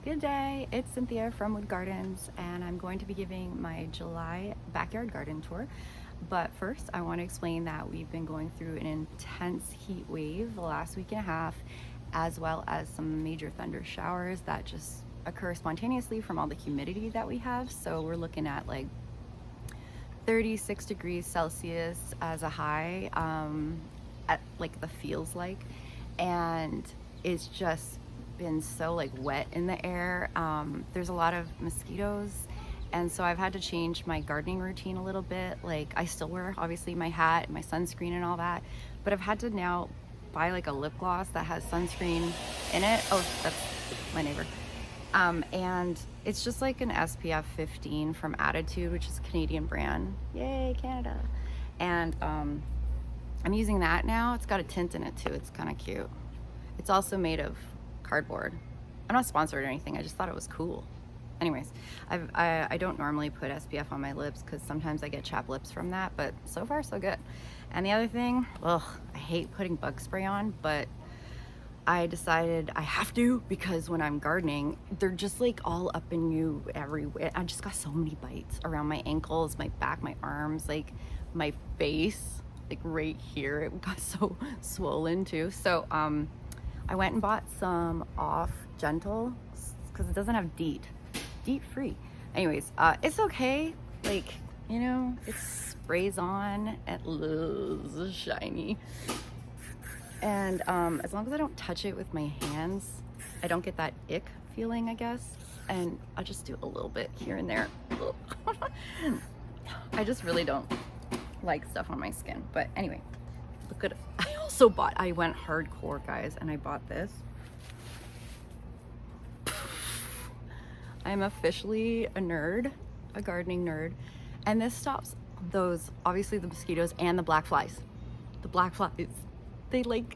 Good day, it's Cynthia from Wood Gardens, and I'm going to be giving my July backyard garden tour. But first, I want to explain that we've been going through an intense heat wave the last week and a half, as well as some major thunder showers that just occur spontaneously from all the humidity that we have. So we're looking at like 36 degrees Celsius as a high, at like the feels like, and it's just been so like wet in the air. There's a lot of mosquitoes, and so I've had to change my gardening routine a little bit. Like, I still wear obviously my hat, my sunscreen and all that, but I've had to now buy like a lip gloss that has sunscreen in it. Oh, that's my neighbor. And it's just like an SPF 15 from Attitude, which is a Canadian brand. Yay, Canada. And I'm using that now. It's got a tint in it too. It's kind of cute. It's also made of cardboard. I'm not sponsored or anything. I just thought it was cool. Anyways, I don't normally put SPF on my lips because sometimes I get chapped lips from that, but so far so good. And the other thing, ugh, I hate putting bug spray on, but I decided I have to because when I'm gardening, they're just like all up in you everywhere. I just got so many bites around my ankles, my back, my arms, like my face, like right here. It got so swollen too. So I went and bought some Off Gentle because it doesn't have DEET free. Anyways, it's okay. Like, you know, it sprays on and it's shiny. And as long as I don't touch it with my hands, I don't get that ick feeling, I guess. And I'll just do a little bit here and there. I just really don't like stuff on my skin. But anyway, look at, I went hardcore, guys, and I bought this. I'm officially a nerd, a gardening nerd. And this stops those, obviously the mosquitoes and the black flies. The black flies, they like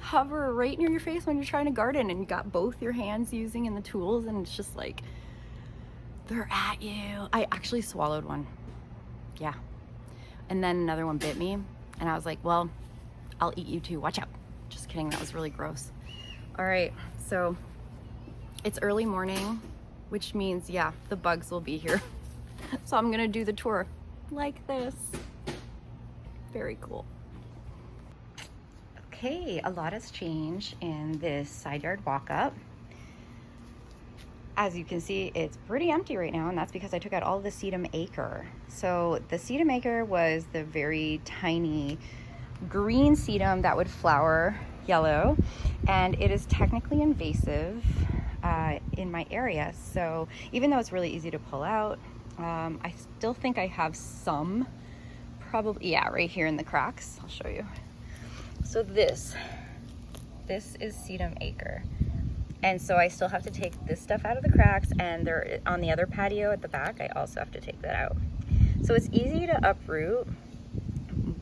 hover right near your face when you're trying to garden and you got both your hands using in the tools, and it's just like, they're at you. I actually swallowed one. Yeah. And then another one bit me, and I was like, well, I'll eat you too. Watch out. Just kidding. That was really gross. All right. So it's early morning, which means, yeah, the bugs will be here. So I'm going to do the tour like this. Very cool. Okay, a lot has changed in this side yard walk up. As you can see, it's pretty empty right now, and that's because I took out all the sedum acre. So the sedum acre was the very tiny green sedum that would flower yellow, and it is technically invasive in my area. So even though it's really easy to pull out, I still think I have some, probably, yeah, right here in the cracks. I'll show you. So this is sedum acre. And so I still have to take this stuff out of the cracks, and they're on the other patio at the back. I also have to take that out. So it's easy to uproot,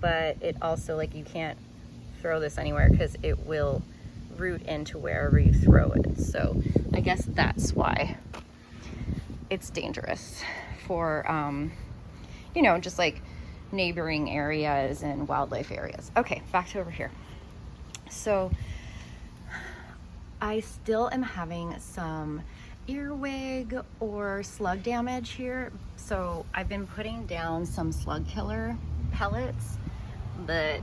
but it also, like, you can't throw this anywhere because it will root into wherever you throw it. So I guess that's why it's dangerous for, you know, just like neighboring areas and wildlife areas. Okay, back to over here. So I still am having some earwig or slug damage here. So I've been putting down some slug killer pellets, but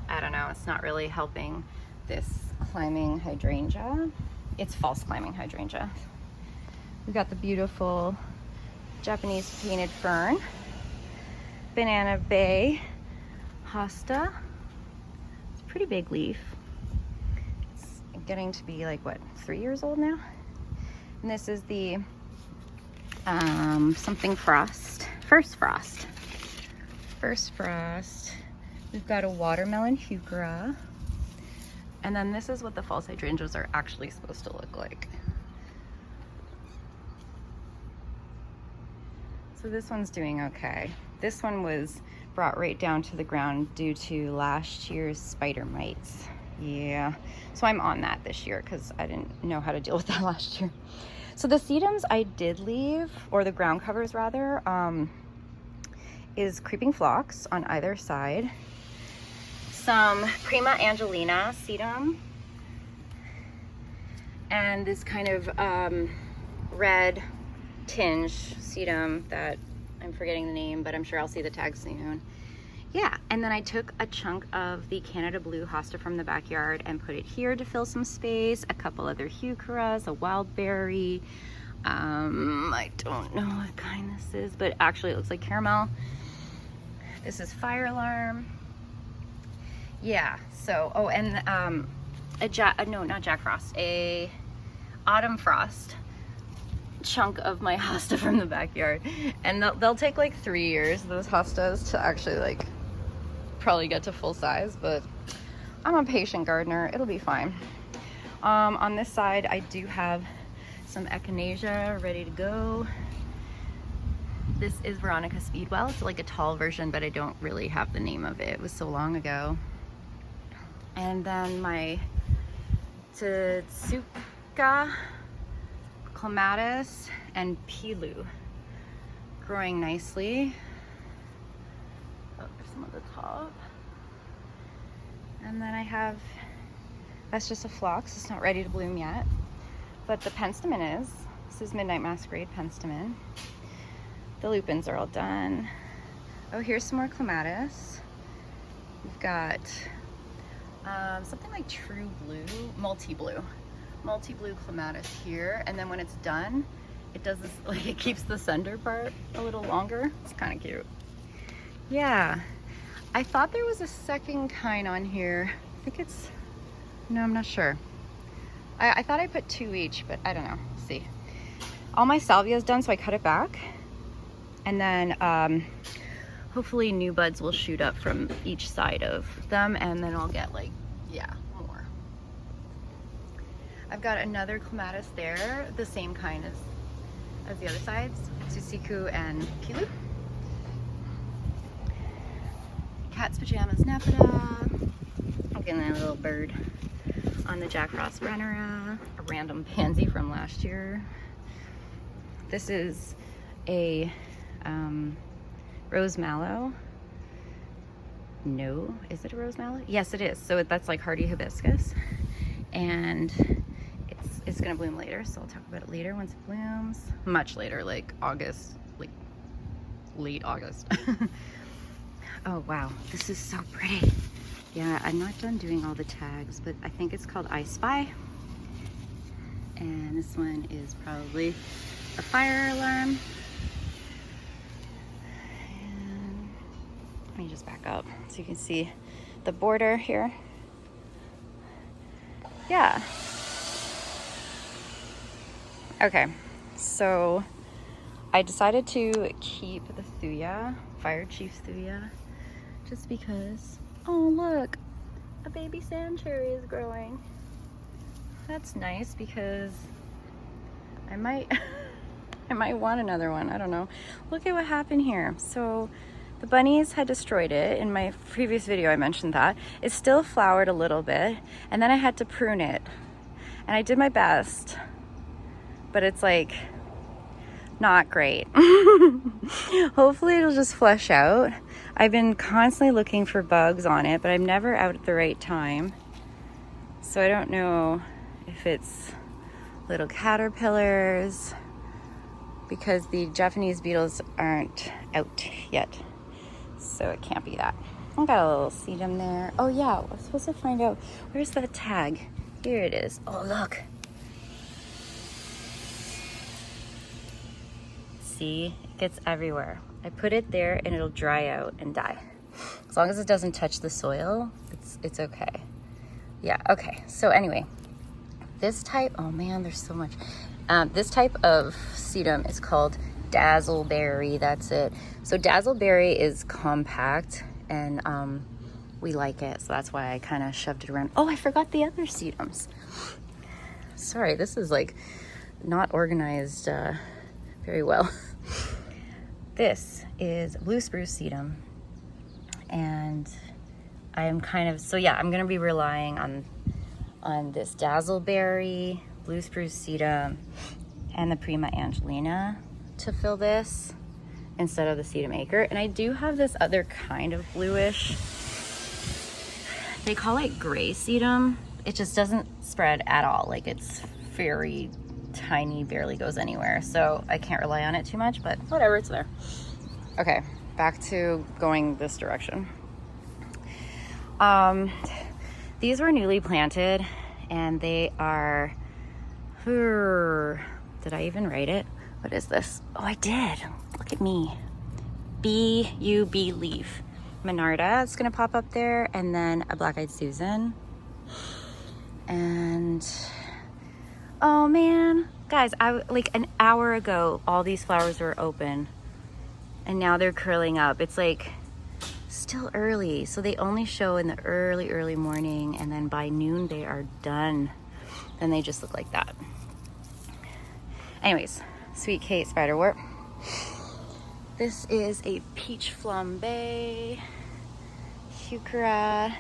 I don't know, it's not really helping this climbing hydrangea. It's false climbing hydrangea. We've got the beautiful Japanese painted fern, Banana Bay hosta. It's a pretty big leaf. It's getting to be like, what, 3 years old now? And this is the something frost, first frost. We've got a watermelon heuchera. And then this is what the false hydrangeas are actually supposed to look like. So this one's doing okay. This one was brought right down to the ground due to last year's spider mites. Yeah, so I'm on that this year because I didn't know how to deal with that last year. So the sedums I did leave, or the ground covers rather, is creeping phlox on either side. Some Prima Angelina sedum. And this kind of red tinge sedum that I'm forgetting the name, but I'm sure I'll see the tag soon. Yeah, and then I took a chunk of the Canada Blue hosta from the backyard and put it here to fill some space, a couple other heucheras, a wild berry. I don't know what kind this is, but actually it looks like caramel. This is fire alarm. Yeah, so, oh, and no, not Jack Frost, a autumn frost chunk of my hosta from the backyard. And they'll take like 3 years, those hostas, to actually like probably get to full size, but I'm a patient gardener, it'll be fine. On this side I do have some echinacea ready to go. This is Veronica Speedwell. It's like a tall version, but I don't really have the name of it. It was so long ago. And then my Tsuka, Clematis, and Pilu growing nicely. Oh, there's some at the top. And then I have, that's just a phlox. It's not ready to bloom yet, but the penstemon is. This is Midnight Masquerade penstemon. The lupins are all done. Oh, here's some more clematis. We've got something like true blue, multi-blue clematis here. And then when it's done, it does this, like it keeps the center part a little longer. It's kind of cute. Yeah, I thought there was a second kind on here. I think it's, no, I'm not sure. I thought I put 2 each, but I don't know. Let's see. All my salvia is done, so I cut it back. And then hopefully new buds will shoot up from each side of them, and then I'll get like, yeah, more. I've got another clematis there, the same kind as the other sides, Tsusiku and Pilu. Cat's Pajamas Nepeta. Again, that little bird on the Jack Frost Brennera. A random pansy from last year. This is a rose mallow. No, is it a rose mallow? Yes, it is. So that's like hardy hibiscus, and it's gonna bloom later. So I'll talk about it later once it blooms. Much later, like August, like late August. Oh wow, this is so pretty. Yeah, I'm not done doing all the tags, but I think it's called I Spy. And this one is probably a fire alarm. And let me just back up so you can see the border here. Yeah. Okay, so I decided to keep the Thuya, Fire Chief Thuya, just because, oh look, a baby sand cherry is growing. That's nice because I might I might want another one. I don't know. Look at what happened here. So the bunnies had destroyed it. In my previous video I mentioned that. It still flowered a little bit, and then I had to prune it. And I did my best, but it's like not great. Hopefully it'll just flesh out. I've been constantly looking for bugs on it, but I'm never out at the right time. So I don't know if it's little caterpillars, because the Japanese beetles aren't out yet. So it can't be that. I got a little sedum there. Oh yeah, I was supposed to find out, where's that tag? Here it is. Oh look. See, it gets everywhere. I put it there and it'll dry out and die. As long as it doesn't touch the soil, it's okay. Yeah, okay. So anyway, this type, oh man, there's so much. This type of sedum is called Dazzleberry. That's it. So Dazzleberry is compact, and we like it. So that's why I kind of shoved it around. Oh, I forgot the other sedums. Sorry, this is like not organized very well. This is blue spruce sedum, and I am kind of, so yeah, I'm gonna be relying on this Dazzleberry, blue spruce sedum, and the Prima Angelina to fill this instead of the sedum acre. And I do have this other kind of bluish, they call it gray sedum. It just doesn't spread at all. Like, it's very tiny, barely goes anywhere. So I can't rely on it too much, but whatever, it's there. Okay, back to going this direction. These were newly planted and they are, did I even write it? What is this? Oh, I did. Look at me. B-U-B leaf. Monarda is gonna pop up there, and then a black-eyed Susan. And oh man, guys, like an hour ago, all these flowers were open and now they're curling up. It's like still early, so they only show in the early morning, and then by noon they are done. Then they just look like that. Anyways, Sweet Kate spiderwort. This is a peach flambe, heuchera,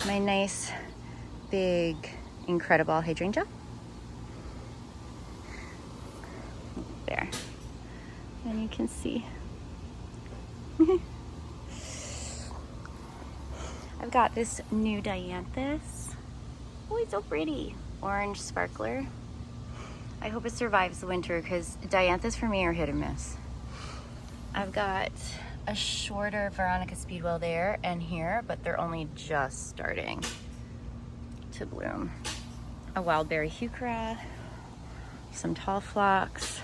my nice big incredible hydrangea. There, and you can see. I've got this new dianthus. Oh, it's so pretty. Orange sparkler. I hope it survives the winter because dianthus for me are hit or miss. I've got a shorter Veronica Speedwell there and here, but they're only just starting to bloom. A wild berry heuchera, some tall phlox,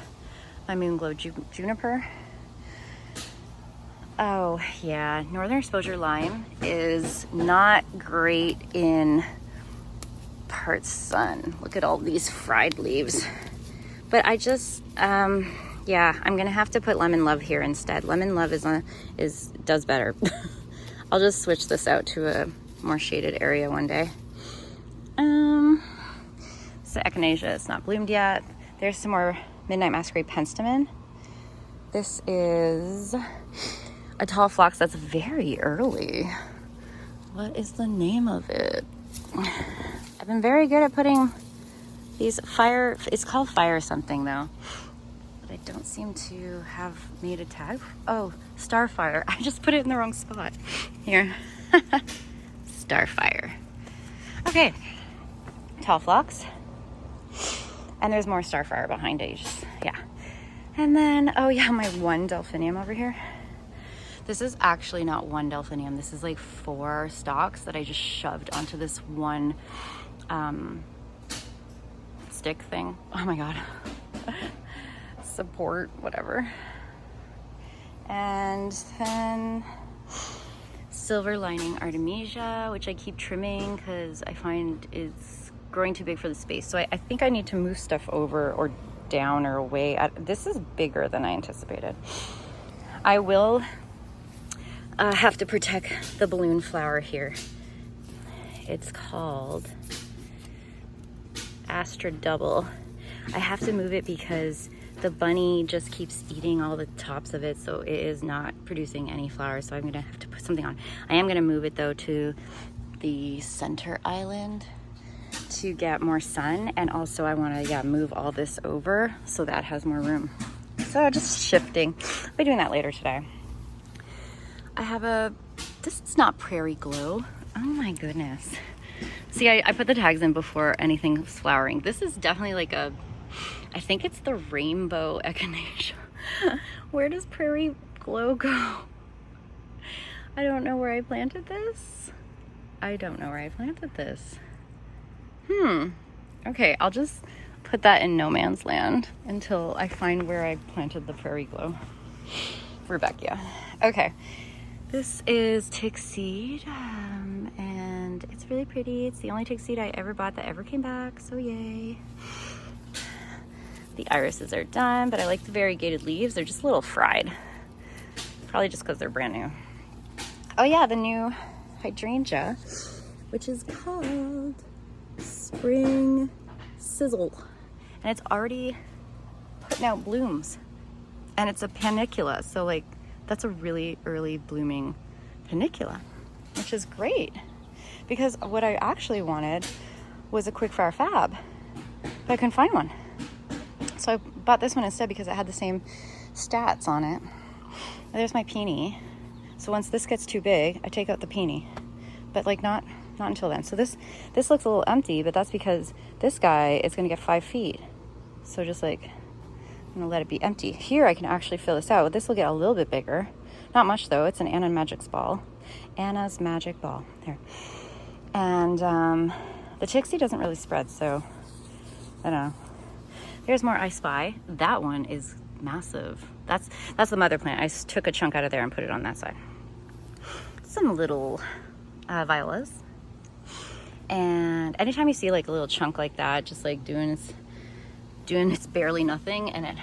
my moonglow juniper. Oh yeah, northern exposure lime is not great in part sun. Look at all these fried leaves. But I just, yeah, I'm gonna have to put lemon love here instead. Lemon love does better. I'll just switch this out to a more shaded area one day. So echinacea, it's not bloomed yet. There's some more Midnight Masquerade penstemon. This is a tall phlox that's very early. What is the name of it? I've been very good at putting these it's called fire something though. But I don't seem to have made a tag. Oh, Starfire. I just put it in the wrong spot. Here. Starfire. Okay. Tall phlox. And there's more Starfire behind it. Yeah. And then, oh yeah, my one delphinium over here. This is actually not one delphinium. This is like 4 stalks that I just shoved onto this one stick thing. Oh my God. Support, whatever. And then silver lining artemisia, which I keep trimming because I find it's growing too big for the space. So I think I need to move stuff over or down or away. This is bigger than I anticipated. I will have to protect the balloon flower here. It's called Astra Double. I have to move it because the bunny just keeps eating all the tops of it, so it is not producing any flowers, so I'm gonna have to put something on. I am gonna move it though to the center island to get more sun, and also I want to move all this over so that has more room. So just shifting. I'll be doing that later today. I have this is not Prairie Glow. Oh my goodness. See, I put the tags in before anything's flowering. This is definitely like I think it's the rainbow echinacea. Where does Prairie Glow go? I don't know where I planted this. Okay, I'll just put that in no man's land until I find where I planted the Prairie Glow. Rebecca. Okay, this is tick seed, and it's really pretty. It's the only tick seed I ever bought that ever came back, so yay. The irises are done, but I like the variegated leaves. They're just a little fried. Probably just because they're brand new. Oh yeah, the new hydrangea, which is called Spring Sizzle. And it's already putting out blooms. And it's a panicula, so like that's a really early blooming panicula, which is great. Because what I actually wanted was a quickfire fab, but I couldn't find one. So I bought this one instead because it had the same stats on it. And there's my peony. So once this gets too big, I take out the peony, but like not until then. So this looks a little empty, but that's because this guy is gonna get 5 feet So just like, I'm gonna let it be empty. Here I can actually fill this out. This will get a little bit bigger. Not much though, it's an Anna's Magic Ball. Anna's Magic Ball, there. And the Tixie doesn't really spread, so I don't know. There's more I Spy. That one is massive. That's the mother plant. I took a chunk out of there and put it on that side. Some little violas. And anytime you see like a little chunk like that, just like doing its barely nothing, and it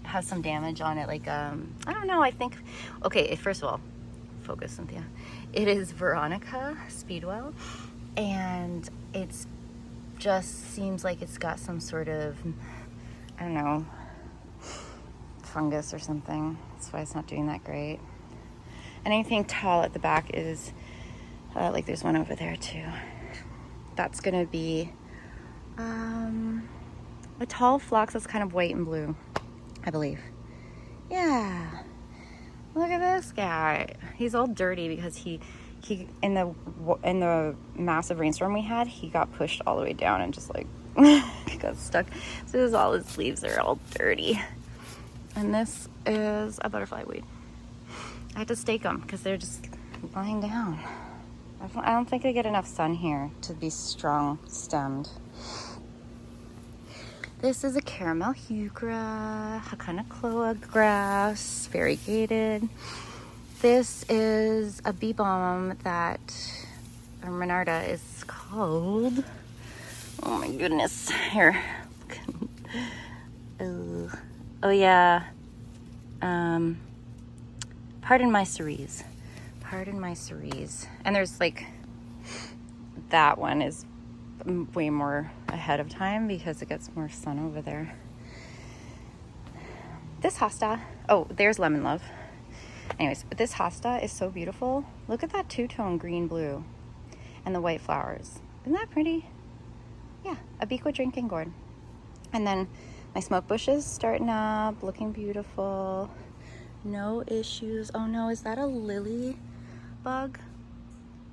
has some damage on it, like I don't know, I think, okay, first of all, focus, Cynthia. It is Veronica Speedwell, and it's just seems like it's got some sort of, I don't know, fungus or something. That's why it's not doing that great. And anything tall at the back is like there's one over there too. That's gonna be a tall phlox that's kind of white and blue, I believe. Yeah, look at this guy. He's all dirty because he in the massive rainstorm we had, he got pushed all the way down and just like got stuck. So all his leaves are all dirty. And this is a butterfly weed. I had to stake them because they're just lying down. I don't think they get enough sun here to be strong stemmed. This is a caramel heuchera, Hakanakloa grass, variegated. This is a bee balm that Monarda is called. Oh my goodness, here. Oh yeah. Pardon my cerise. Pardon my cerise. And there's like, that one is way more ahead of time because it gets more sun over there. This hosta, oh, there's Lemon Love. Anyways, but this hosta is so beautiful. Look at that two-tone green blue and the white flowers. Isn't that pretty? Yeah, a Abiqua drinking gourd. And then my smoke bushes starting up, looking beautiful. No issues. Oh no, is that a lily bug?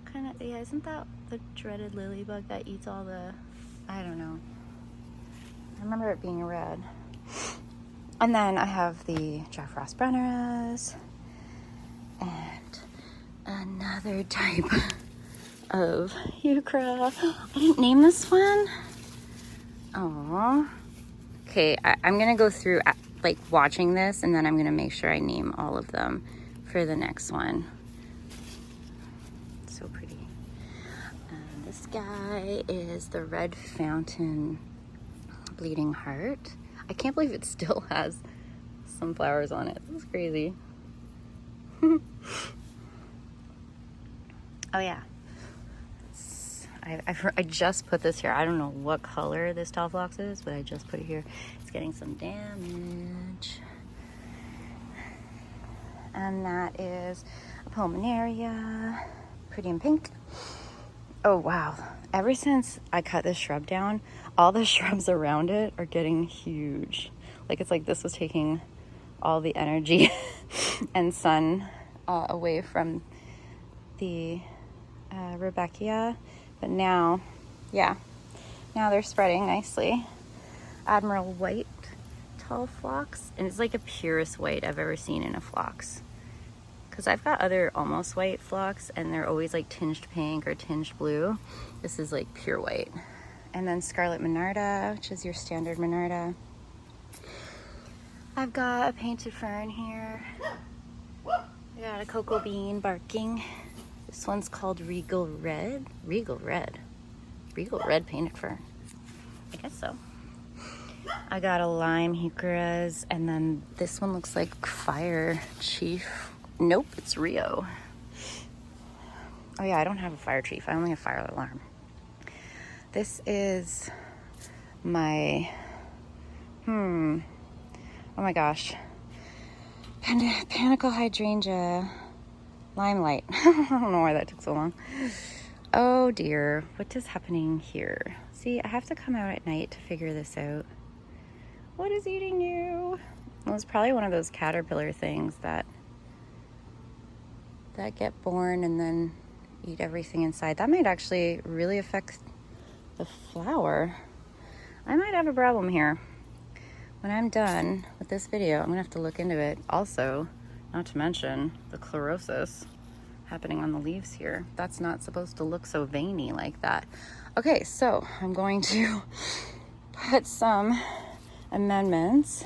Kind of, yeah, isn't that the dreaded lily bug that eats all the, I don't know. I remember it being red. And then I have the Jack Frost Brenneras and another type of heuchera. I didn't name this one. Oh. Okay, I'm gonna go through like watching this, and then I'm gonna make sure I name all of them for the next one. So pretty. This guy is the Red Fountain Bleeding Heart. I can't believe it still has some flowers on it. That's crazy. Oh yeah. I just put this here. I don't know what color this tall phlox is, but I just put it here. It's getting some damage. And that is a Pulmonaria, pretty in pink. Oh wow. Ever since I cut this shrub down, all the shrubs around it are getting huge. Like it's like this was taking all the energy and sun away from the Rudbeckia. But now, yeah, now they're spreading nicely. Admiral White tall phlox, and it's like the purest white I've ever seen in a phlox. Because I've got other almost white phlox, and they're always like tinged pink or tinged blue. This is like pure white. And then Scarlet Monarda, which is your standard Monarda. I've got a painted fern here. I got a cocoa bean barking. This one's called Regal Red. Regal Red. Regal Red painted fern. I guess so. I got a lime heucheras, and then this one looks like Fire Chief. Nope, it's Rio. Oh yeah, I don't have a Fire Chief. I only have Fire Alarm. This is my, oh my gosh. Panicle Hydrangea Limelight. I don't know why that took so long. Oh dear, what is happening here? See, I have to come out at night to figure this out. What is eating you? Well, it's probably one of those caterpillar things that get born and then eat everything inside. That might actually really affect the flower. I might have a problem here. when I'm done with this video, I'm gonna have to look into it. Also, not to mention the chlorosis happening on the leaves here. That's not supposed to look so veiny like that. Okay, so I'm going to put some amendments.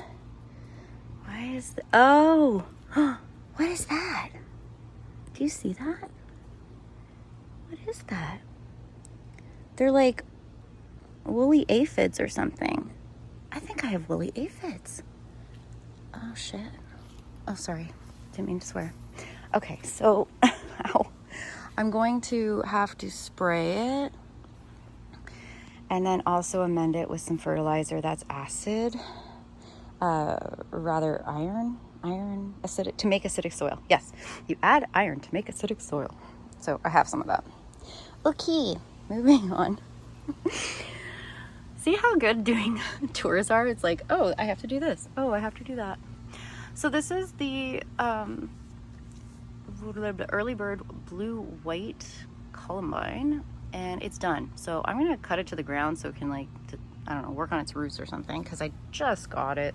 Why is the, oh, what is that? Do you see that? What is that? They're like woolly aphids or something. I think I have woolly aphids. Oh shit. Oh, sorry. Didn't mean to swear. Okay, so ow. I'm going to have to spray it and then also amend it with some fertilizer that's acid, rather iron acidic, to make acidic soil. Yes, you add iron to make acidic soil. So I have some of that. Okay, moving on. See how good doing tours are? It's like, oh, I have to do this. Oh, I have to do that. So this is the early bird blue-white columbine, and it's done. So I'm gonna cut it to the ground so it can, like, I don't know, work on its roots or something, because I just got it.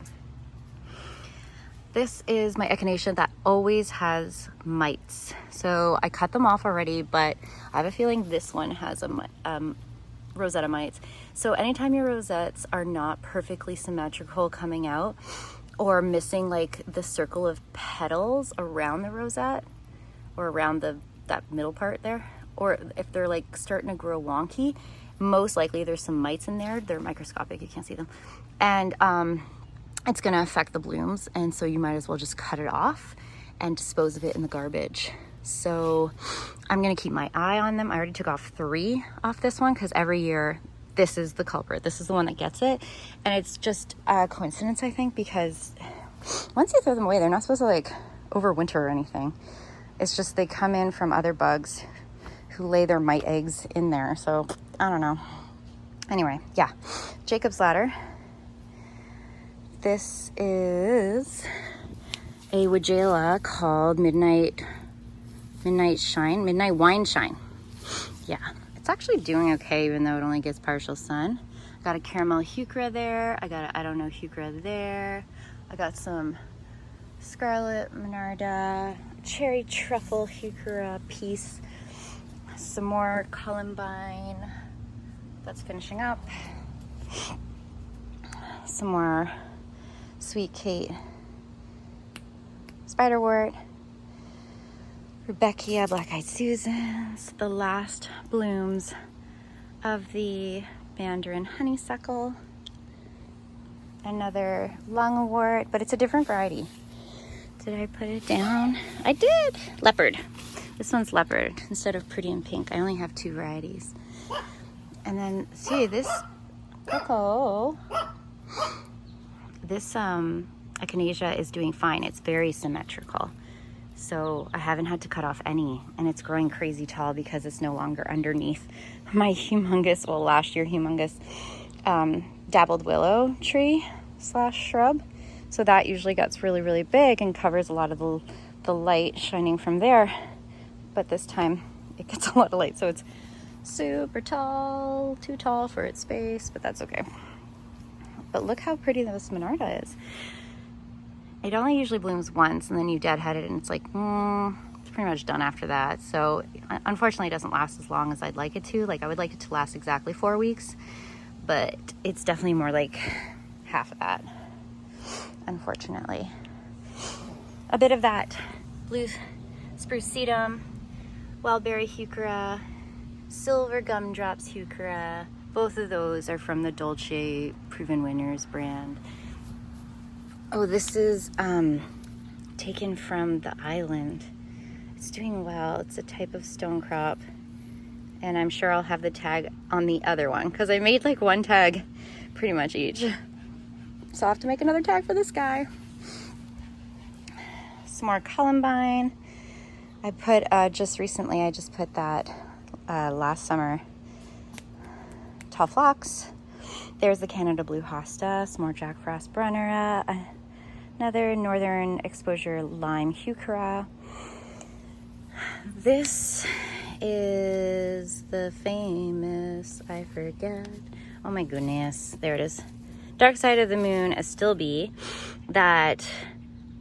This is my echinacea that always has mites. So I cut them off already, but I have a feeling this one has a rosetta mites. So anytime your rosettes are not perfectly symmetrical coming out, or missing like the circle of petals around the rosette, or around that middle part there, or if they're like starting to grow wonky, most likely there's some mites in there. They're microscopic, you can't see them. And it's gonna affect the blooms, and so you might as well just cut it off and dispose of it in the garbage. So I'm gonna keep my eye on them. I already took off 3 off this one because every year this is the culprit. This is the one that gets it. And it's just a coincidence, I think, because once you throw them away, they're not supposed to like overwinter or anything. It's just they come in from other bugs who lay their mite eggs in there. So I don't know. Anyway, yeah, Jacob's Ladder. This is a Weigela called Midnight Wine Shine. Yeah, it's actually doing okay, even though it only gets partial sun. I got a caramel heuchera there. I got a I don't know heuchera there. I got some scarlet monarda, cherry truffle heuchera piece, some more columbine that's finishing up, some more Sweet Kate spiderwort, Rebecca Black-Eyed Susans, the last blooms of the Mandarin honeysuckle, another lungwort, but it's a different variety. Did I put it down? I did. Leopard. This one's leopard instead of pretty and pink. I only have 2 varieties. And then see this Coco. This echinacea is doing fine. It's very symmetrical. So I haven't had to cut off any, and it's growing crazy tall because it's no longer underneath my humongous, well, last year humongous dappled willow tree / shrub. So that usually gets really, really big and covers a lot of the light shining from there. But this time it gets a lot of light, so it's super tall, too tall for its space, but that's okay. But look how pretty this monarda is. It only usually blooms once, and then you deadhead it, and it's like, it's pretty much done after that. So unfortunately, it doesn't last as long as I'd like it to. Like, I would like it to last exactly 4 weeks, but it's definitely more like half of that, unfortunately. A bit of that blue spruce sedum, wildberry heuchera, silver gumdrops heuchera. Both of those are from the Dolce Proven Winners brand. Oh, this is taken from the island. It's doing well. It's a type of stone crop. And I'm sure I'll have the tag on the other one because I made like 1 tag pretty much each. So I'll have to make another tag for this guy. Some more columbine. I put, just recently, I just put that last summer. Tall phlox. There's the Canada Blue Hosta, some more Jack Frost Brunnera, another Northern Exposure Lime Heuchera. This is the famous, I forget, oh my goodness, there it is, Dark Side of the Moon Astilbe that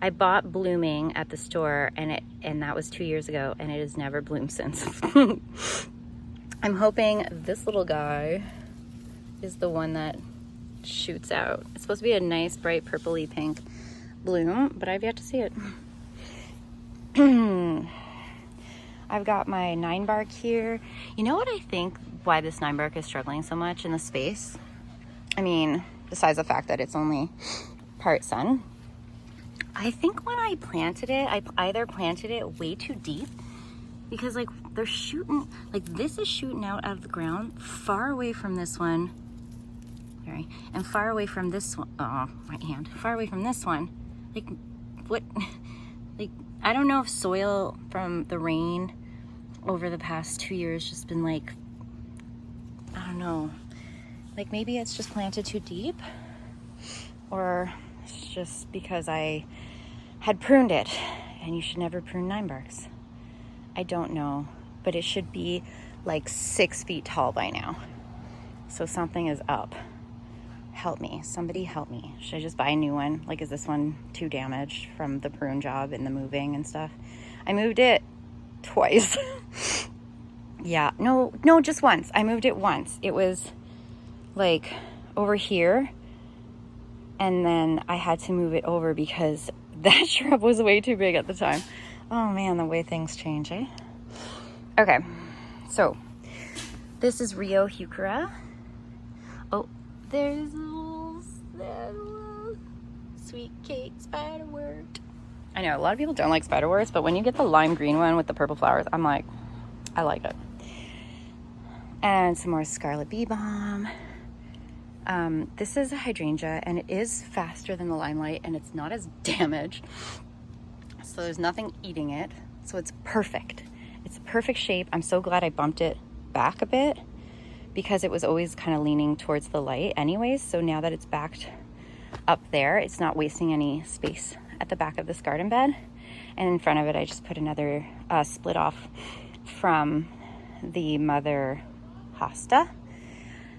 I bought blooming at the store, and that was 2 years ago, and it has never bloomed since. I'm hoping this little guy is the one that shoots out. It's supposed to be a nice bright purpley pink bloom, but I've yet to see it. I've got my 9-bark here. You know what I think why this 9-bark is struggling so much in the space? I mean, besides the fact that it's only part sun, I think when I planted it, I either planted it way too deep, because like they're shooting, like this is shooting out of the ground far away from this one, sorry, and far away from this one, oh, my hand, far away from this one. Like, what, like, I don't know if soil from the rain over the past 2 years just been like, I don't know, like maybe it's just planted too deep, or it's just because I had pruned it, and you should never prune 9-barks. I don't know, but it should be like 6 feet tall by now. So something is up. Help me, somebody help me. Should I just buy a new one? Like, is this one too damaged from the prune job and the moving and stuff? I moved it twice. Yeah, no, just once. I moved it once. It was like over here, and then I had to move it over because that shrub was way too big at the time. Oh man, the way things change, eh? Okay, so this is Rio Heuchera. Oh, there's a little sweet cake spiderwort. I know a lot of people don't like spiderworts, but when you get the lime green one with the purple flowers, I'm like, I like it. And some more scarlet bee balm. This is a hydrangea, and it is faster than the limelight, and it's not as damaged. So there's nothing eating it. So it's perfect. It's a perfect shape. I'm so glad I bumped it back a bit, because it was always kind of leaning towards the light anyways. So now that it's backed up there, it's not wasting any space at the back of this garden bed. And in front of it, I just put another split off from the mother hosta.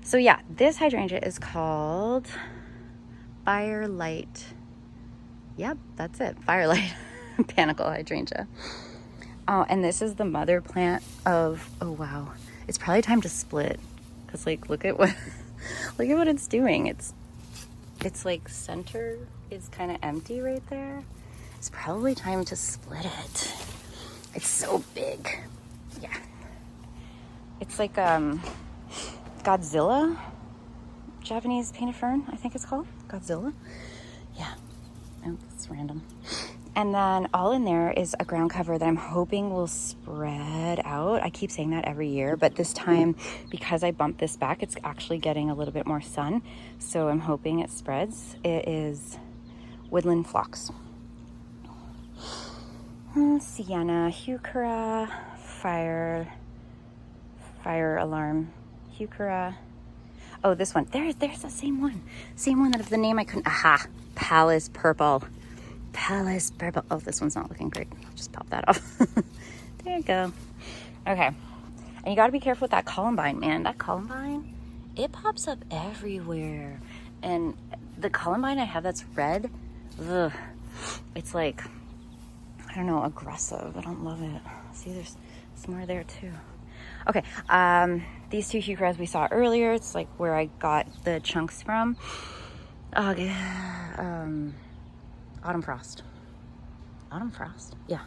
So yeah, this hydrangea is called Firelight. Yep, that's it, Firelight Panicle hydrangea. Oh, and this is the mother plant of, oh wow, it's probably time to split, because like look at what look at what it's doing. It's like center is kind of empty right there. It's probably time to split it. It's so big. Yeah, it's like Godzilla, Japanese painted fern, I think it's called Godzilla. Yeah, oh, it's random. And then all in there is a ground cover that I'm hoping will spread out. I keep saying that every year, but this time, because I bumped this back, it's actually getting a little bit more sun. So I'm hoping it spreads. It is woodland phlox. Sienna, Heuchera, fire alarm, Heuchera. Oh, this one. There's the same one. Same one that the name I couldn't. Aha, Palace Purple. Palace Purple. Oh, this one's not looking great. I'll just pop that off. There you go. Okay. And you got to be careful with that columbine, man. That columbine, it pops up everywhere. And the columbine I have that's red, ugh, it's like, I don't know, aggressive. I don't love it. See, there's some more there too. Okay, these two heucheras we saw earlier, it's like where I got the chunks from. Autumn Frost. Autumn Frost? Yeah.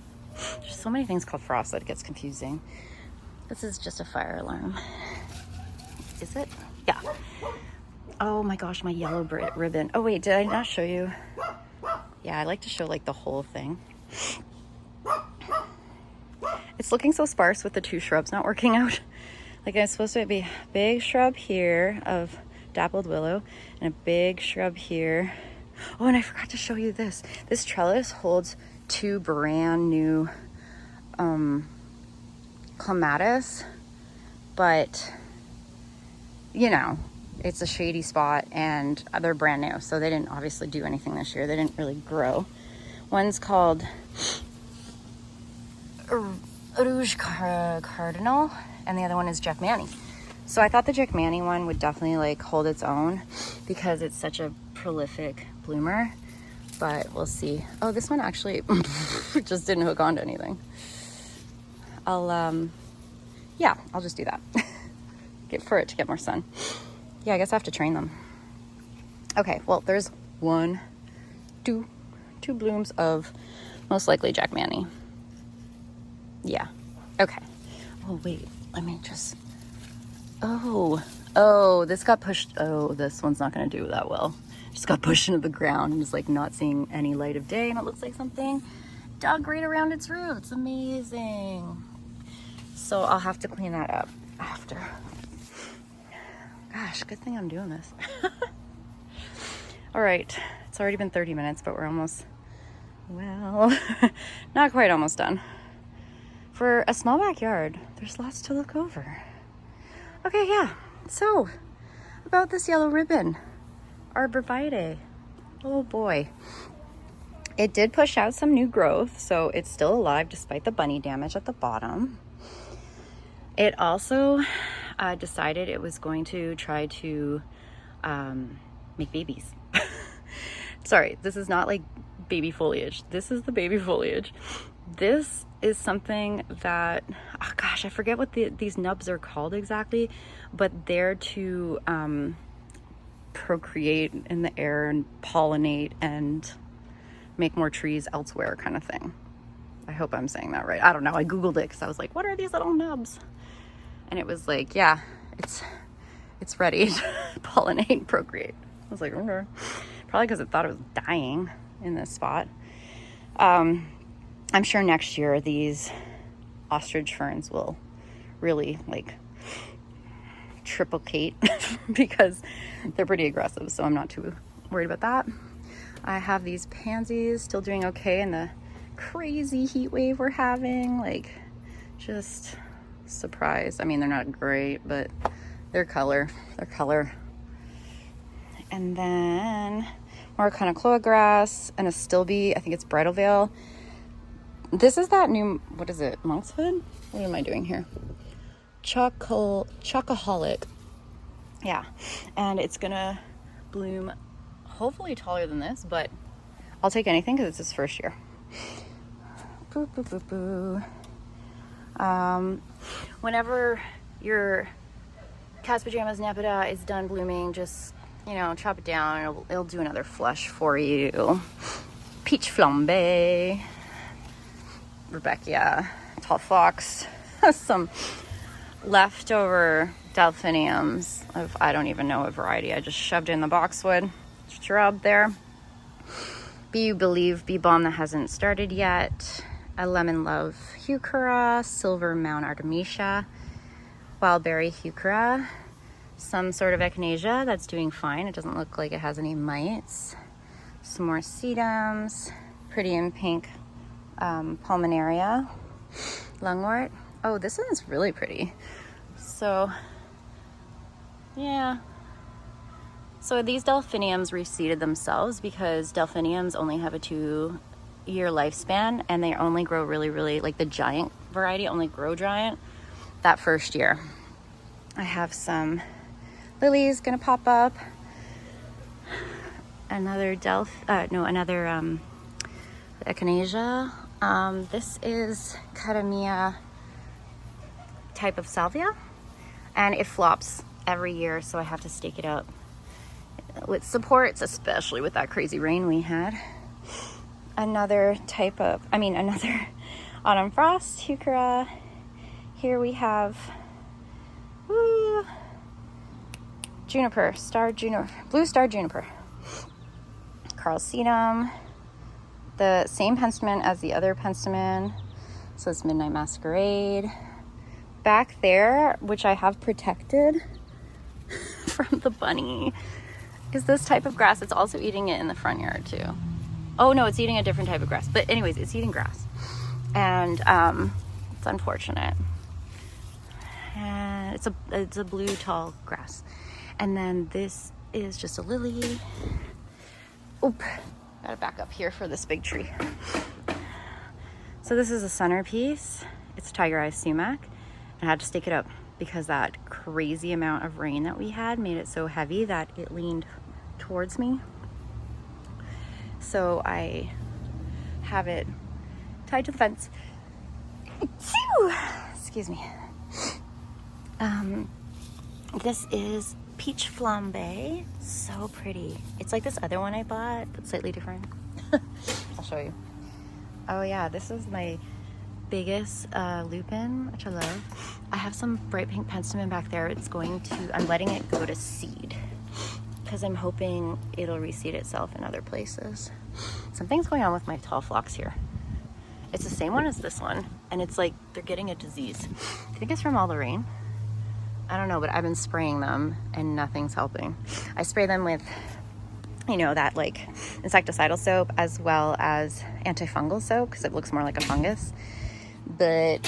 There's so many things called frost that it gets confusing. This is just a fire alarm. Is it? Yeah. Oh my gosh, my yellow ribbon. Oh wait, did I not show you? Yeah, I like to show like the whole thing. It's looking so sparse with the two shrubs not working out. Like it's supposed to be a big shrub here of dappled willow and a big shrub here. Oh, and I forgot to show you this. This trellis holds two brand new clematis, but you know, it's a shady spot and they're brand new, so they didn't obviously do anything this year. They didn't really grow. One's called Rouge Cardinal, and the other one is Jeff Manny. So I thought the Jackmanii one would definitely like hold its own because it's such a prolific bloomer, but we'll see. Oh, this one actually just didn't hook onto anything. Yeah, I'll just do that. For it to get more sun. Yeah, I guess I have to train them. Okay, well, there's two blooms of most likely Jackmanii. Yeah, okay. Oh, wait, let me just, oh, this got pushed. Oh, this one's not gonna do that well. Just got pushed into the ground and is like not seeing any light of day, and it looks like something dug right around its roots. Amazing. So I'll have to clean that up after. Gosh, good thing I'm doing this. All right, it's already been 30 minutes, but we're almost, well, not quite almost done. For a small backyard, there's lots to look over. Okay, yeah, so about this yellow ribbon, arborvitae. Oh boy. It did push out some new growth, so it's still alive despite the bunny damage at the bottom. It also decided it was going to try to make babies. Sorry, this is not like baby foliage. This is the baby foliage. This is something that, oh gosh, I forget what these nubs are called exactly, but they're to procreate in the air and pollinate and make more trees elsewhere kind of thing. I hope I'm saying that right. I don't know. I Googled it because I was like, what are these little nubs? And it was like, yeah, it's ready to pollinate and procreate. I was like, okay. Probably because it thought it was dying in this spot. I'm sure next year these ostrich ferns will really like triplicate because they're pretty aggressive. So I'm not too worried about that. I have these pansies still doing okay in the crazy heat wave we're having. Like, just surprised. I mean, they're not great, but their color. And then more Conocloa grass and a stilby. I think it's bridal veil. This is that new, what is it, monkshood? What am I doing here? Chocoholic. Yeah, and it's gonna bloom hopefully taller than this, but I'll take anything because it's his first year. Boo, boo, boo, boo. Whenever your Cat's Pajamas Nepeta is done blooming, just, you know, chop it down. It'll do another flush for you. Peach Flambe. Rebecca, Tall Fox. Some leftover delphiniums of, I don't even know what variety. I just shoved in the boxwood shrub there. Be You Believe bee balm that hasn't started yet. A Lemon Love heuchera, Silver Mount Artemisia, Wildberry heuchera, some sort of echinacea that's doing fine. It doesn't look like it has any mites. Some more sedums, pretty in pink pulmonaria, lungwort. Oh, this one's really pretty. So, yeah. So these delphiniums reseeded themselves because delphiniums only have a 2-year lifespan, and they only grow really, like the giant variety only grow giant that first year. I have some lilies gonna pop up. Another echinacea. This is Caramia type of salvia, and it flops every year, so I have to stake it up with supports, especially with that crazy rain we had. Another autumn frost heuchera. Here we have juniper, blue star juniper, Carl sedum, the same penstemon as the other penstemon. So it's Midnight Masquerade. Back there, which I have protected from the bunny, is this type of grass. It's also eating it in the front yard too. Oh no, it's eating a different type of grass. But anyways, it's eating grass. And it's unfortunate. And it's a blue tall grass. And then this is just a lily. Oop, gotta back up here for this big tree. So this is a centerpiece. It's Tiger Eye Sumac. I had to stake it up because that crazy amount of rain that we had made it so heavy that it leaned towards me. So I have it tied to the fence. Excuse me. This is peach flambe. So pretty. It's like this other one I bought, but slightly different. I'll show you. Oh yeah, this is my biggest lupin, which I love. I have some bright pink penstemon back there. I'm letting it go to seed because I'm hoping it'll reseed itself in other places. Something's going on with my tall phlox here. It's the same one as this one, and it's like they're getting a disease. I think it's from all the rain. I don't know, but I've been spraying them and nothing's helping. I spray them with, you know, that like insecticidal soap as well as antifungal soap because it looks more like a fungus, but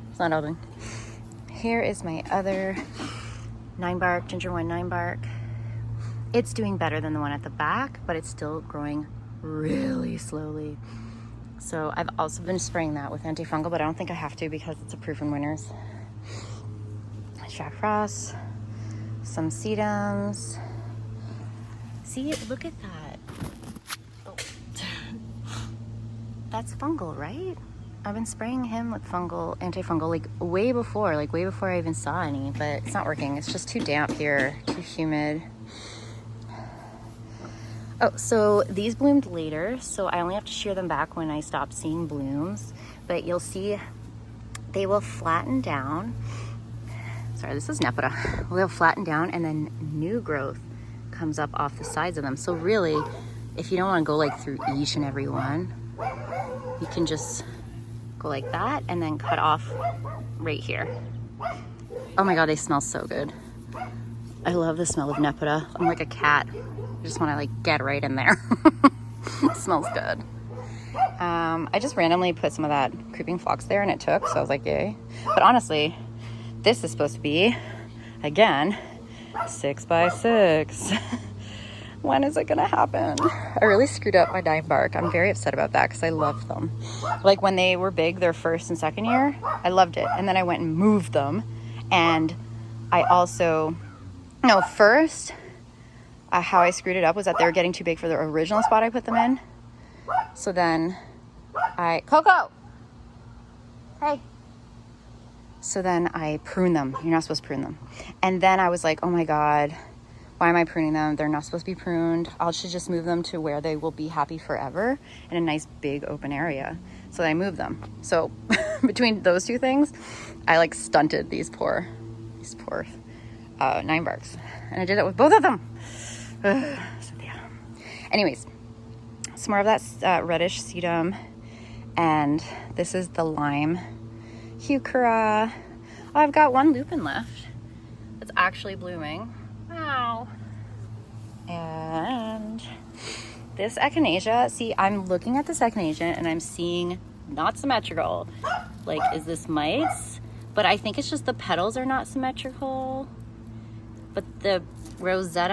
it's not helping. Here is my other 9-bark, ginger wine 9-bark. It's doing better than the one at the back, but it's still growing really slowly. So I've also been spraying that with antifungal, but I don't think I have to because it's approved in winters. Jack Frost, some sedums. See, look at that. Oh. That's fungal, right? I've been spraying him with antifungal, like way before I even saw any, but it's not working. It's just too damp here, too humid. Oh, so these bloomed later, so I only have to shear them back when I stop seeing blooms, but you'll see they will flatten down. Sorry, this is Nepeta. They'll flatten down and then new growth comes up off the sides of them. So really, if you don't want to go like through each and every one, you can just go like that and then cut off right here. Oh my God, they smell so good. I love the smell of Nepeta. I'm like a cat. I just want to like get right in there. It smells good. I just randomly put some of that creeping phlox there and it took, so I was like, yay. But honestly, this is supposed to be, again, 6x6. When is it gonna happen? I really screwed up my 9-bark. I'm very upset about that because I loved them. Like when they were big, their first and second year, I loved it. And then I went and moved them. And I also, no, first, how I screwed it up was that they were getting too big for the original spot I put them in. So then Coco! Hey. So then I pruned them. You're not supposed to prune them. And then I was like, oh my God, why am I pruning them? They're not supposed to be pruned. I should just move them to where they will be happy forever in a nice big open area. So I moved them. So between those two things, I like stunted these poor 9-barks. And I did it with both of them. Cynthia. Anyways, some more of that reddish sedum. And this is the lime heuchera. Oh, I've got one lupin left that's actually blooming. Wow. And this echinacea, see, I'm looking at this echinacea and I'm seeing not symmetrical. Like, is this mites? But I think it's just the petals are not symmetrical. But the rosette,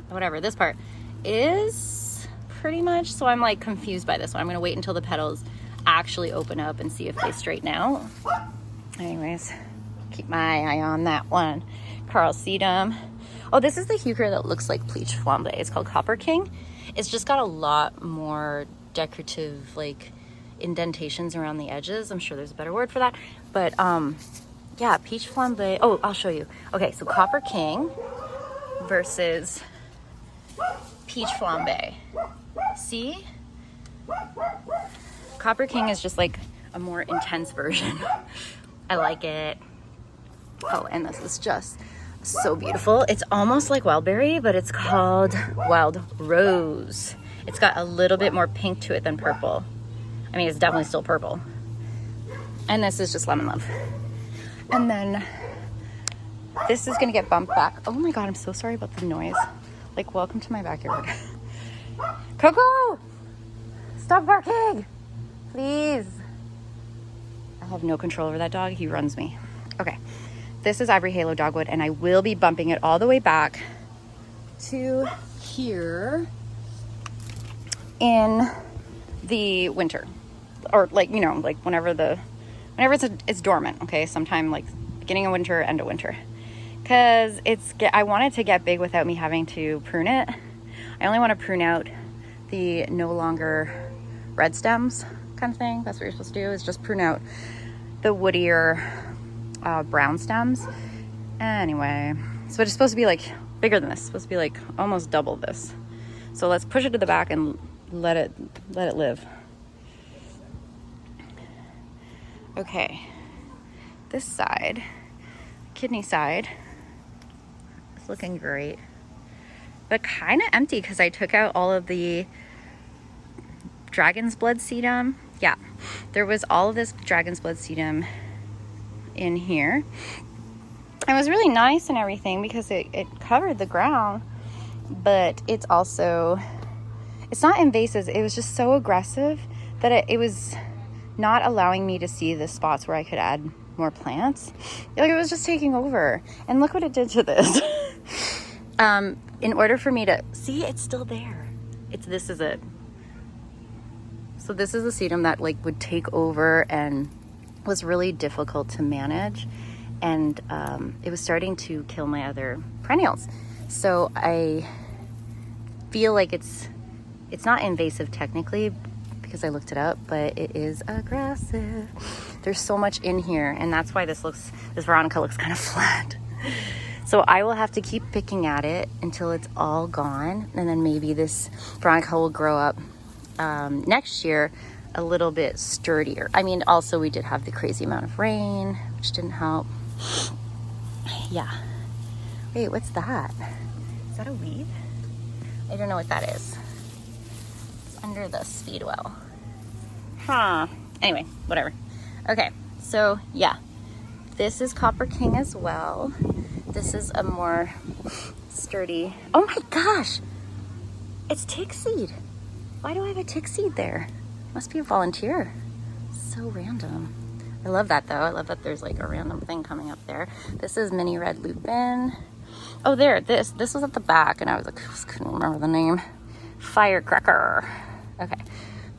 whatever, this part is pretty much. So I'm like confused by this one. I'm gonna wait until the petals actually open up and see if they straighten out. Anyways, keep my eye on that one. Carl sedum. Oh, this is the heuchera that looks like peach flambe. It's called Copper King. It's just got a lot more decorative like indentations around the edges. I'm sure there's a better word for that. But yeah, peach flambe. Oh, I'll show you. Okay, so Copper King versus peach flambe. See? Copper King is just like a more intense version. I like it. Oh, and this is just so beautiful. It's almost like Wildberry, but it's called Wild Rose. It's got a little bit more pink to it than purple. I mean, it's definitely still purple. And this is just Lemon Love. And then this is gonna get bumped back. Oh my God, I'm so sorry about the noise. Like, welcome to my backyard. Coco! Stop barking! Please. I have no control over that dog. He runs me. Okay. This is Ivory Halo Dogwood, and I will be bumping it all the way back to here in the winter. Or like, you know, like whenever it's dormant, okay? Sometime like beginning of winter, end of winter. Because I want it to get big without me having to prune it. I only want to prune out the no longer red stems kind of thing. That's what you're supposed to do, is just prune out the woodier brown stems. Anyway, so it's supposed to be like bigger than this. It's supposed to be like almost double this. So let's push it to the back and let it live. Okay, this side, kidney side, is looking great, but kind of empty because I took out all of the dragon's blood sedum. Yeah, there was all of this dragon's blood sedum in here. It was really nice and everything because it covered the ground, but it's not invasive. It was just so aggressive that it was not allowing me to see the spots where I could add more plants. Like, it was just taking over. And look what it did to this. In order for me to see, it's still there. This is it. So this is the sedum that like would take over and was really difficult to manage. And it was starting to kill my other perennials. So I feel like it's not invasive technically, because I looked it up, but it is aggressive. There's so much in here, and that's why this Veronica looks kind of flat. So I will have to keep picking at it until it's all gone, and then maybe this Veronica will grow up next year a little bit sturdier. I mean, also we did have the crazy amount of rain, which didn't help. Yeah. Wait, what's that? Is that a weed? I don't know what that is. Under the speedwell. Anyway, whatever. Okay, so yeah, this is Copper King as well. This is a more sturdy. Oh my gosh, it's tick seed. Why do I have a tick seed there? Must be a volunteer. So random. I love that though. I love that there's like a random thing coming up there. This is mini red lupin. Oh, there. This was at the back, and I couldn't remember the name. Firecracker. Okay,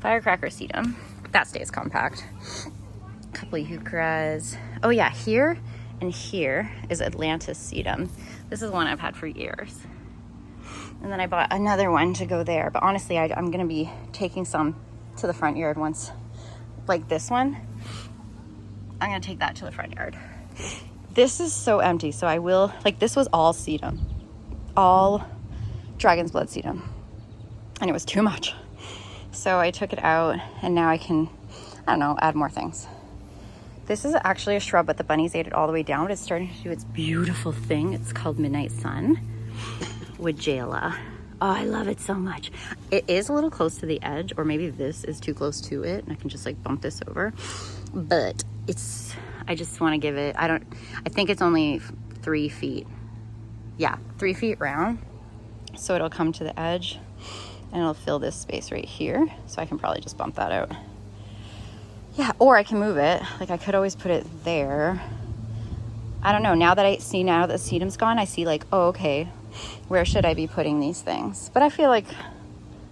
Firecracker sedum. That stays compact. A couple of euchras. Oh yeah, here and here is Atlantis sedum. This is one I've had for years. And then I bought another one to go there. But honestly, I'm going to be taking some to the front yard once. Like this one. I'm going to take that to the front yard. This is so empty. So I will, like, this was all sedum. All dragon's blood sedum. And it was too much. So I took it out, and now I can, I don't know, add more things. This is actually a shrub, but the bunnies ate it all the way down. But it's starting to do its beautiful thing. It's called Midnight Sun. Weigelia. Oh, I love it so much. It is a little close to the edge, or maybe this is too close to it, and I can just like bump this over. But I just want to give it, I think it's only 3 feet. Yeah, 3 feet round. So it'll come to the edge, and it'll fill this space right here. So I can probably just bump that out. Yeah, or I can move it. Like, I could always put it there. I don't know. Now that the sedum's gone, I see like, oh, okay, where should I be putting these things? But I feel like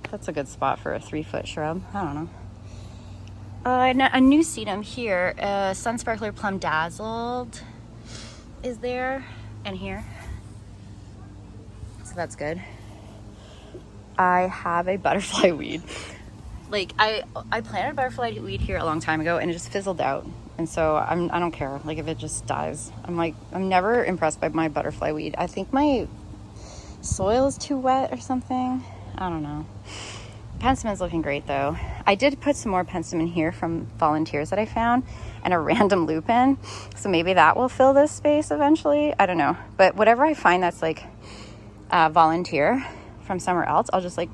that's a good spot for a 3-foot shrub. I don't know. A new sedum here, Sun Sparkler Plum Dazzled is there, and here. So that's good. I have a butterfly weed. Like, I planted butterfly weed here a long time ago, and it just fizzled out. And so I don't care. Like, if it just dies. I'm never impressed by my butterfly weed. I think my soil is too wet or something. I don't know. Penstemmon's looking great though. I did put some more penstemon here from volunteers that I found, and a random lupin. So maybe that will fill this space eventually. I don't know. But whatever I find that's like volunteer from somewhere else, I'll just like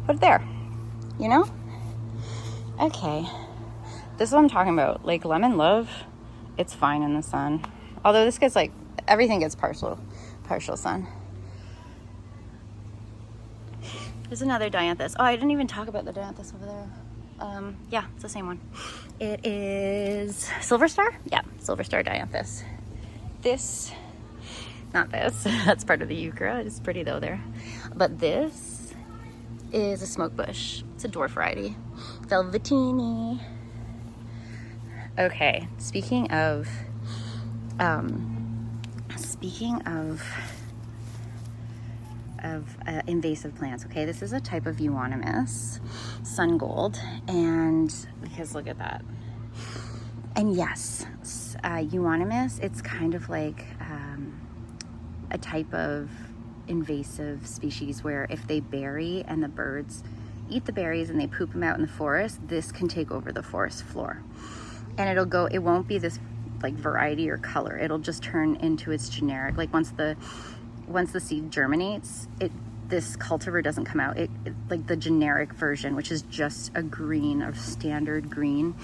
put it there. You know? Okay. This is what I'm talking about. Like, lemon love, it's fine in the sun. Although this gets like, everything gets partial sun. There's another dianthus. Oh, I didn't even talk about the dianthus over there. Yeah, it's the same one. It is Silver Star? Yeah, Silver Star dianthus. This, not this, that's part of the euchra. It's pretty though there. But this is a smoke bush. It's a dwarf variety. Velvetini. Okay, speaking of Speaking of invasive plants, okay, this is a type of euonymus, sun gold, and because look at that. And yes, euonymus, it's kind of like a type of invasive species where if they bury and the birds eat the berries and they poop them out in the forest, this can take over the forest floor. And it won't be this like variety or color. It'll just turn into its generic, like once the seed germinates, this cultivar doesn't come out. It like the generic version, which is just a standard green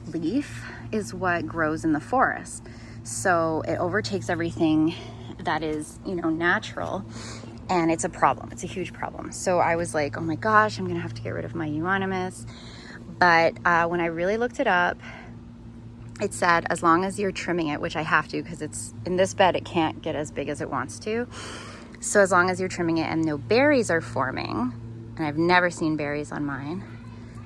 leaf, is what grows in the forest. So it overtakes everything that is, natural, and it's a problem. It's a huge problem. So I was like, oh my gosh, I'm gonna have to get rid of my euonymus. But when I really looked it up, it said as long as you're trimming it, which I have to because it's in this bed, it can't get as big as it wants to. So as long as you're trimming it and no berries are forming, and I've never seen berries on mine,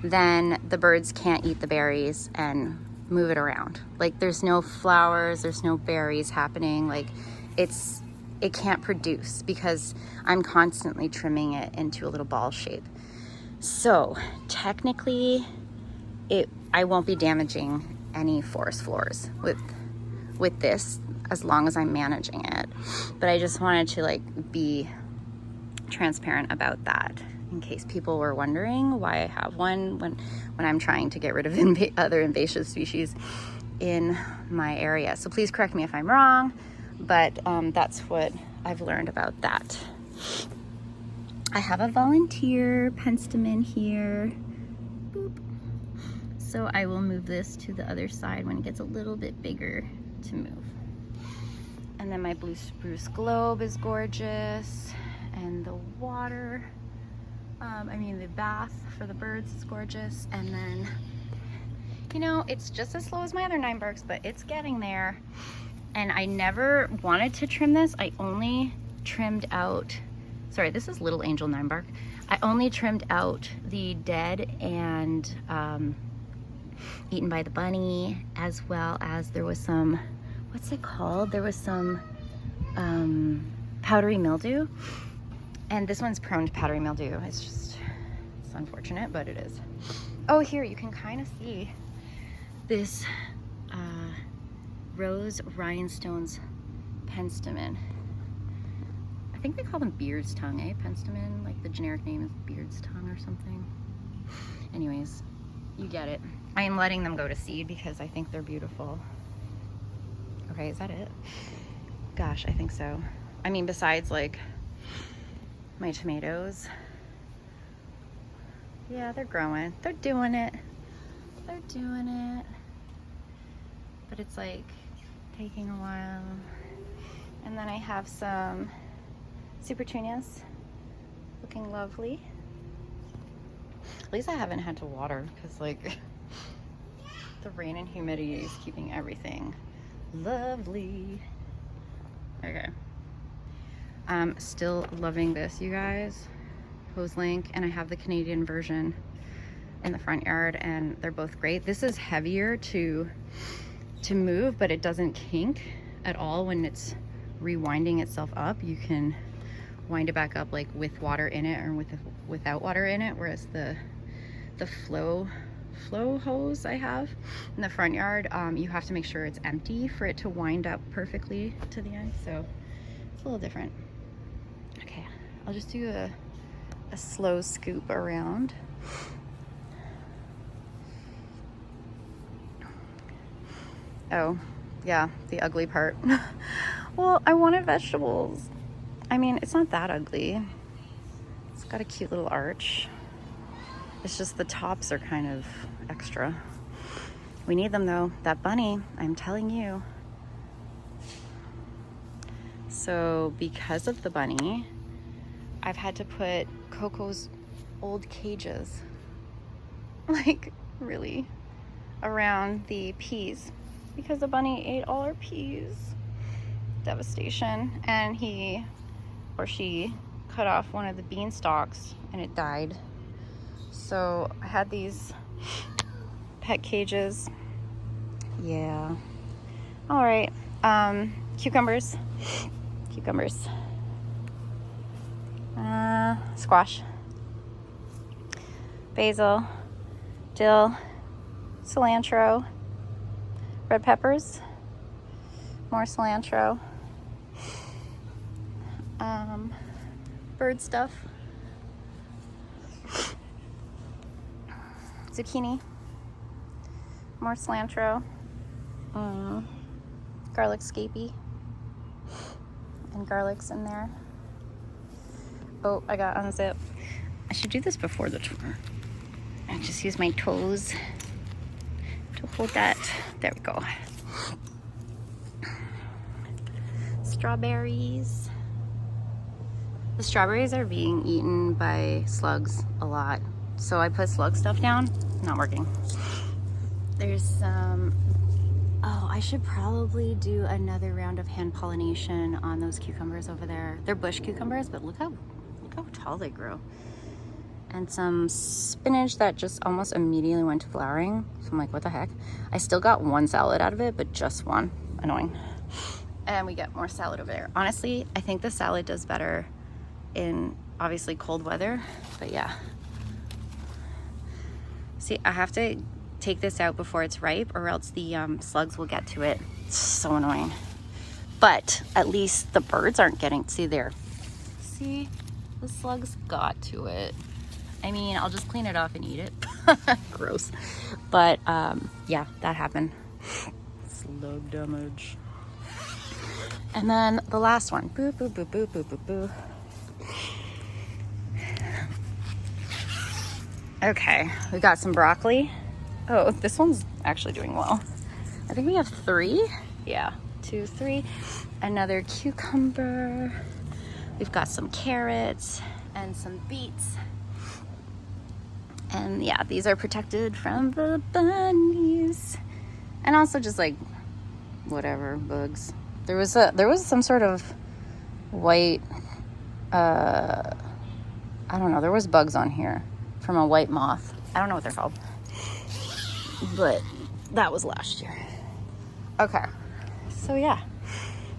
then the birds can't eat the berries and move it around. Like there's no flowers, there's no berries happening. Like it can't produce because I'm constantly trimming it into a little ball shape. So technically I won't be damaging any forest floors with this as long as I'm managing it. But I just wanted to be transparent about that in case people were wondering why I have one when I'm trying to get rid of other invasive species in my area. So please correct me if I'm wrong, but that's what I've learned about that. I have a volunteer penstemon here. Boop. So I will move this to the other side when it gets a little bit bigger to move. And then my blue spruce globe is gorgeous. And the water, the bath for the birds is gorgeous. And then, it's just as slow as my other 9 barks, but it's getting there. And I never wanted to trim this. I only trimmed out, sorry, this is Little Angel 9 bark. I only trimmed out the dead and eaten by the bunny, as well as there was some, what's it called? There was some powdery mildew. And this one's prone to powdery mildew. It's unfortunate, but it is. Oh, here, you can kind of see this Rose Rhinestone's penstemon. I think they call them beard's tongue, penstemon, like the generic name is beard's tongue or something. Anyways, you get it. I am letting them go to seed because I think they're beautiful. Okay, is that it? Gosh, I think so. Besides my tomatoes. Yeah, they're growing. They're doing it. They're doing it. But it's taking a while. And then I have some supertunias looking lovely. At least I haven't had to water because the rain and humidity is keeping everything lovely. Okay. I'm still loving this, you guys. Hose link, and I have the Canadian version in the front yard, and they're both great. This is heavier to move, but it doesn't kink at all when it's rewinding itself up. You can wind it back up with water in it or without water in it, whereas the flow hose I have in the front yard, you have to make sure it's empty for it to wind up perfectly to the end, so it's a little different. Okay, I'll just do a slow scoop around. Oh, yeah, the ugly part. Well, I wanted vegetables. It's not that ugly. It's got a cute little arch. It's just the tops are kind of extra. We need them though. That bunny, I'm telling you. So because of the bunny, I've had to put Coco's old cages, really, around the peas because the bunny ate all our peas. Devastation. And he or she cut off one of the bean stalks and it died. So I had these pet cages. Yeah, All right, cucumbers, squash, basil, dill, cilantro, red peppers, more cilantro, bird stuff, zucchini, more cilantro, garlic scapy, and garlic's in there. Oh, I got unzip. I should do this before the tour. I just use my toes to hold that. There we go. Strawberries. The strawberries are being eaten by slugs a lot. So I put slug stuff down. Not working. There's some... Oh, I should probably do another round of hand pollination on those cucumbers over there. They're bush cucumbers, but look how tall they grow. And some spinach that just almost immediately went to flowering. So I'm like, what the heck? I still got one salad out of it, but just one. Annoying. And we get more salad over there. Honestly, I think the salad does better in obviously cold weather, but yeah. See, I have to take this out before it's ripe or else the slugs will get to it. It's so annoying. But at least the birds aren't getting, see there. See, the slugs got to it. I mean, I'll just clean it off and eat it. Gross. But yeah, that happened. Slug damage. And then the last one. Boo, boo, boo, boo, boo, boo, boo. Okay, we got some broccoli. Oh, this one's actually doing well. I think we have 3. Yeah, 2, 3. Another cucumber. We've got some carrots and some beets. And yeah, these are protected from the bunnies. And also just like whatever bugs. There was some sort of white I don't know, there was bugs on here from a white moth. I don't know what they're called. But that was last year. Okay. So yeah.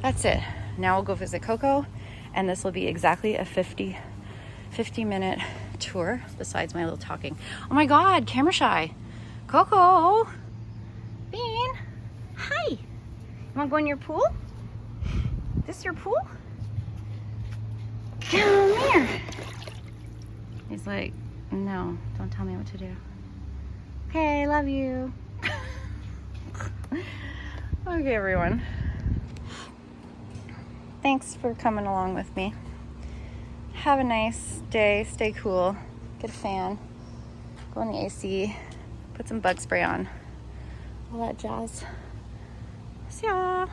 That's it. Now we'll go visit Coco, and this will be exactly a 50-minute tour besides my little talking. Oh my god, camera shy. Coco. Bean. Hi. You want to go in your pool? This your pool? Come here. He's like, no, don't tell me what to do. Okay, love you. Okay, everyone. Thanks for coming along with me. Have a nice day. Stay cool. Get a fan. Go in the AC. Put some bug spray on. All that jazz. See ya.